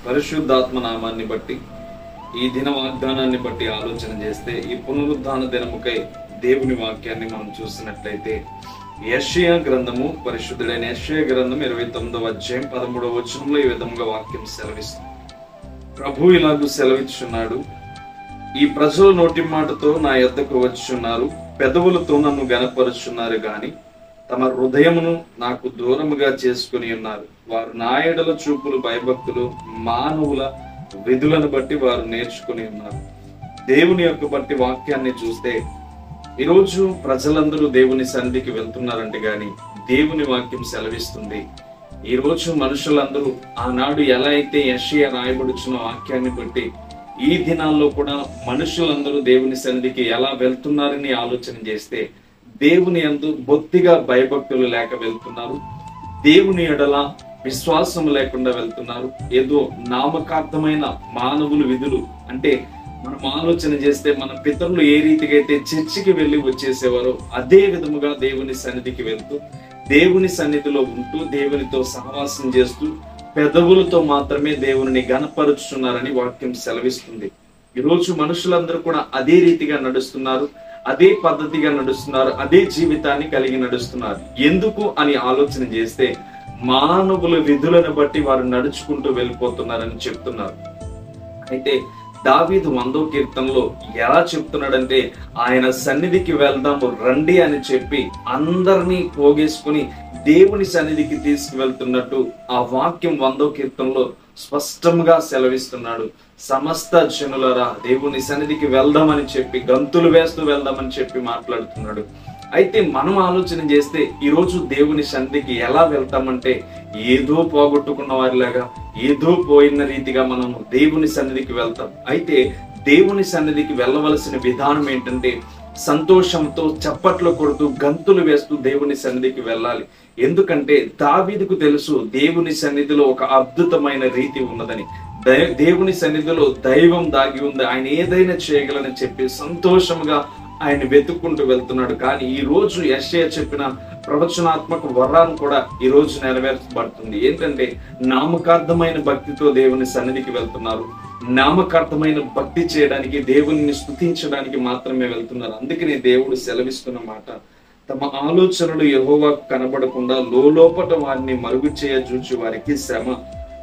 పరిశుద్ధాత్మ నామాన్ని బట్టి ఈ దిన వాగ్దానాన్ని బట్టి ఆలోచన చేస్తే ఈ పునరుద్ధాన దినముకై దేవుని వాక్యాన్ని మనం చూసినట్లయితే యెషయా గ్రంథము, పరిశుద్ధుడైన యెషయా గ్రంథం 29వ అధ్యాయం 13వ వచనంలో ఈ విధంగా వాక్యం సెలవిస్తుంది. ప్రభు ఇలాగూ సెలవిచ్చున్నాడు, ఈ ప్రజల నోటి మాటతో నా యొద్దకు వచ్చున్నారు, పెదవులతో నన్ను గనపరుచున్నారు గాని తమ హృదయమును నాకు దూరముగా చేసుకుని ఉన్నారు. వారు నా ఎడల చూపులు భయభక్తులు, మానవుల విధులను బట్టి వారు నేర్చుకుని ఉన్నారు. దేవుని యొక్క బట్టి వాక్యాన్ని చూస్తే ఈరోజు ప్రజలందరూ దేవుని సన్నిధికి వెళ్తున్నారంటే గాని దేవుని వాక్యం సెలవిస్తుంది, ఈ రోజు మనుషులందరూ ఆనాడు ఎలా అయితే యెషయా రాయబడుచున్న వాక్యాన్ని బట్టి ఈ దినాల్లో కూడా మనుషులందరూ దేవుని సన్నిధికి ఎలా వెళ్తున్నారని ఆలోచన చేస్తే దేవుని యందు బొత్తిగా భయభక్తులు లేక వెళ్తున్నారు. దేవుని ఎడల విశ్వాసం లేకుండా వెళ్తున్నారు. ఏదో నామకార్థమైన మానవుల విధులు, అంటే మనం ఆలోచన చేస్తే మన పితరులు ఏ రీతిగా అయితే చర్చికి వెళ్ళి వచ్చేసేవారో అదే విధముగా దేవుని సన్నిధికి వెళ్తూ దేవుని సన్నిధిలో ఉంటూ దేవునితో సహవాసం చేస్తూ పెదవులతో మాత్రమే దేవుని గణపరుచుతున్నారని వాక్యం సెలవిస్తుంది. ఈరోజు మనుషులందరూ కూడా అదే రీతిగా నడుస్తున్నారు, అదే పద్ధతిగా నడుస్తున్నారు, అదే జీవితాన్ని కలిగి నడుస్తున్నారు. ఎందుకు అని ఆలోచన చేస్తే మానవుల విధులను బట్టి వారు నడుచుకుంటూ వెళ్ళిపోతున్నారని చెప్తున్నారు. అయితే దావీదు 100వ కీర్తనలో ఎలా చెప్తున్నాడంటే, ఆయన సన్నిధికి వెళ్దాము రండి అని చెప్పి అందరినీ పోగేసుకుని దేవుని సన్నిధికి తీసుకువెళ్తున్నట్టు ఆ వాక్యం 100వ కీర్తనలో స్పష్టంగా సెలవిస్తున్నాడు. సమస్త జనులరా దేవుని సన్నిధికి వెళ్దామని చెప్పి గంతులు వేస్తూ వెళ్దామని చెప్పి మాట్లాడుతున్నాడు. అయితే మనం ఆలోచన చేస్తే ఈరోజు దేవుని సన్నిధికి ఎలా వెళ్తామంటే ఏదో పోగొట్టుకున్న వారిలాగా, ఏదో పోయిన రీతిగా మనము దేవుని సన్నిధికి వెళ్తాం. అయితే దేవుని సన్నిధికి వెళ్ళవలసిన విధానం ఏంటంటే సంతోషంతో చప్పట్లు కొడుతూ గంతులు వేస్తూ దేవుని సన్నిధికి వెళ్ళాలి. ఎందుకంటే దావీదుకు తెలుసు దేవుని సన్నిధిలో ఒక అద్భుతమైన రీతి ఉన్నదని, దేవుని సన్నిధిలో దైవం దాగి ఉంది, ఆయన ఏదైనా చేయగలని చెప్పి సంతోషంగా ఆయన వెతుక్కుంటూ వెళ్తున్నాడు. కానీ ఈ రోజు యెషయా చెప్పిన ప్రవచనాత్మక వరాన్ని కూడా ఈ రోజు నెరవేర్చబడుతుంది. ఏంటంటే నామకార్థమైన భక్తితో దేవుని సన్నిధికి వెళ్తున్నారు, నామకార్థమైన భక్తి చేయడానికి, దేవుని స్తుతించడానికి మాత్రమే వెళ్తున్నారు. అందుకనే దేవుడు సెలవిస్తున్న మాట, తమ ఆలోచనలు యెహోవాకు కనబడకుండా లోపట వారిని మరుగు చేయ చూచి వారికి శ్రమ.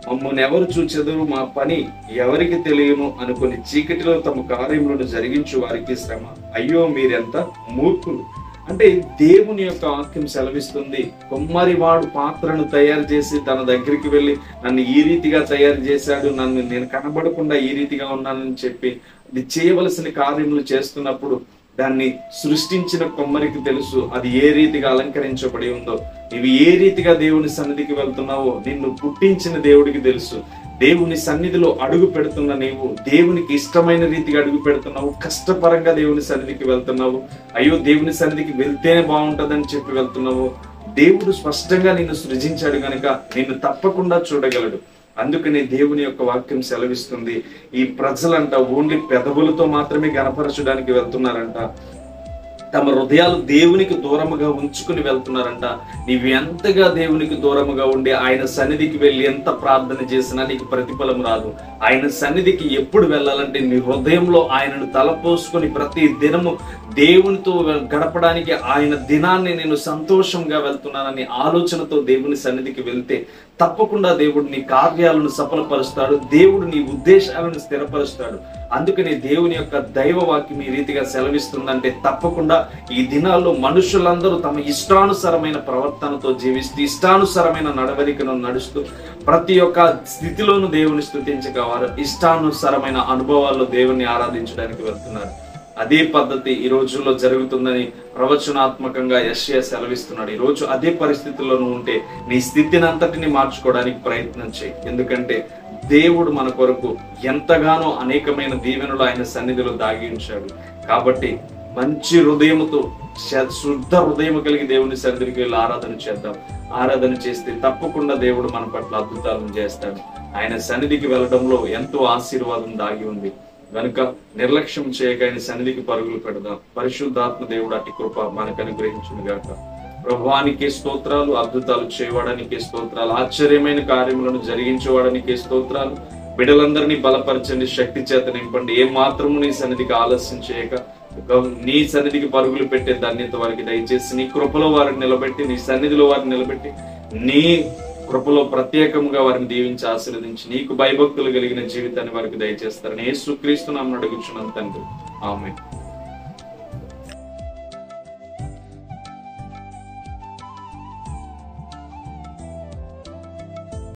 మమ్మల్ని ఎవరు చూచెదరు, మా పని ఎవరికి తెలియను అనుకుని చీకటిలో తమ కార్యములను జరిగించు వారికి శ్రమ. అయ్యో మీరెంత మూర్ఖులు. అంటే దేవుని యొక్క వాక్యం సెలవిస్తుంది, కొమ్మరి వాడు పాత్రను తయారు చేసి తన దగ్గరికి వెళ్ళి నన్ను ఈ రీతిగా తయారు చేశాడు, నేను కనబడకుండా ఈ రీతిగా ఉన్నానని చెప్పి అది చేయవలసిన కార్యములు చేస్తున్నప్పుడు దాన్ని సృష్టించిన కొమ్మరికి తెలుసు అది ఏ రీతిగా అలంకరించబడి ఉందో. నీవు ఏ రీతిగా దేవుని సన్నిధికి వెళ్తున్నావో నిన్ను పుట్టించిన దేవుడికి తెలుసు. దేవుని సన్నిధిలో అడుగు పెడుతున్న నీవు దేవునికి ఇష్టమైన రీతిగా అడుగు పెడుతున్నావు, కష్టపరంగా దేవుని సన్నిధికి వెళ్తున్నావు, అయ్యో దేవుని సన్నిధికి వెళ్తేనే బాగుంటదని చెప్పి వెళ్తున్నావు. దేవుడు స్పష్టంగా నిన్ను సృజించాడు కనుక నిన్ను తప్పకుండా చూడగలడు. అందుకని దేవుని యొక్క వాక్యం సెలవిస్తుంది, ఈ ప్రజలంట ఓన్లీ పెదవులతో మాత్రమే గణపరచడానికి వెళ్తున్నారంట, తమ హృదయాలు దేవునికి దూరముగా ఉంచుకుని వెళ్తున్నారంట. నీవు ఎంతగా దేవునికి దూరముగా ఉండి ఆయన సన్నిధికి వెళ్ళి ఎంత ప్రార్థన చేసినా నీకు ప్రతిఫలం రాదు. ఆయన సన్నిధికి ఎప్పుడు వెళ్ళాలంటే నీ హృదయంలో ఆయనను తలపోసుకొని ప్రతి దినము దేవునితో గడపడానికి, ఆయన దినాన్ని నేను సంతోషంగా వెళ్తున్నానని ఆలోచనతో దేవుని సన్నిధికి వెళ్తే తప్పకుండా దేవుడు నీ కార్యాలను సఫలపరుస్తాడు, దేవుడు నీ ఉద్దేశాలను స్థిరపరుస్తాడు. అందుకని దేవుని యొక్క దైవ వాక్యం ఈ రీతిగా సెలవిస్తుందంటే తప్పకుండా ఈ దినాల్లో మనుషులందరూ తమ ఇష్టానుసరమైన ప్రవర్తనతో జీవిస్తూ ఇష్టానుసరమైన నడవడికను నడుస్తూ ప్రతి ఒక్క స్థితిలోనూ దేవుని స్తుతించగవారు, ఇష్టానుసరమైన అనుభవాల్లో దేవుని ఆరాధించడానికి వెళ్తున్నారు. అదే పద్ధతి ఈ రోజుల్లో జరుగుతుందని ప్రవచనాత్మకంగా యెషయా సెలవిస్తున్నాడు. ఈ రోజు అదే పరిస్థితుల్లోనూ ఉంటే నీ స్థితిని అంతటిని మార్చుకోవడానికి ప్రయత్నం చేయి. ఎందుకంటే దేవుడు మన కొరకు ఎంతగానో అనేకమైన దీవెనలు ఆయన సన్నిధిలో దాగి ఉంచాడు. కాబట్టి మంచి హృదయముతో, శుద్ధ హృదయం కలిగి దేవుని సన్నిధికి వెళ్ళి ఆరాధన చేద్దాం. ఆరాధన చేస్తే తప్పకుండా దేవుడు మన పట్ల అద్భుతాలను చేస్తాడు. ఆయన సన్నిధికి వెళ్ళడంలో ఎంతో ఆశీర్వాదం దాగి ఉంది కనుక నిర్లక్ష్యం చేయక ఆయన సన్నిధికి పరుగులు పెడదాం. పరిశుద్ధాత్మ దేవుడు అట్టి కృప మనకు అనుగ్రహించును గాక. ప్రభువానికి స్తోత్రాలు, అద్భుతాలు చేయవాడానికి స్తోత్రాలు, ఆశ్చర్యమైన కార్యములను జరిగించేవాడానికి స్తోత్రాలు. బిడ్డలందరినీ బలపరచండి, శక్తి చేత నింపండి. ఏ మాత్రము నీ సన్నిధికి ఆలస్యం చేయక నీ సన్నిధికి పరుగులు పెట్టే ధన్యత వారికి దయచేసి నీ కృపలో వారిని నిలబెట్టి, నీ సన్నిధిలో వారిని నిలబెట్టి, నీ కృపలో ప్రత్యేకంగా వారిని దీవించి ఆశీర్వదించి నీకు భయభక్తులు కలిగిన జీవితాన్ని వారికి దయచేస్తారని యేసుక్రీస్తు నామమున అడుగుచున్నాను తండ్రి. ఆమేన్.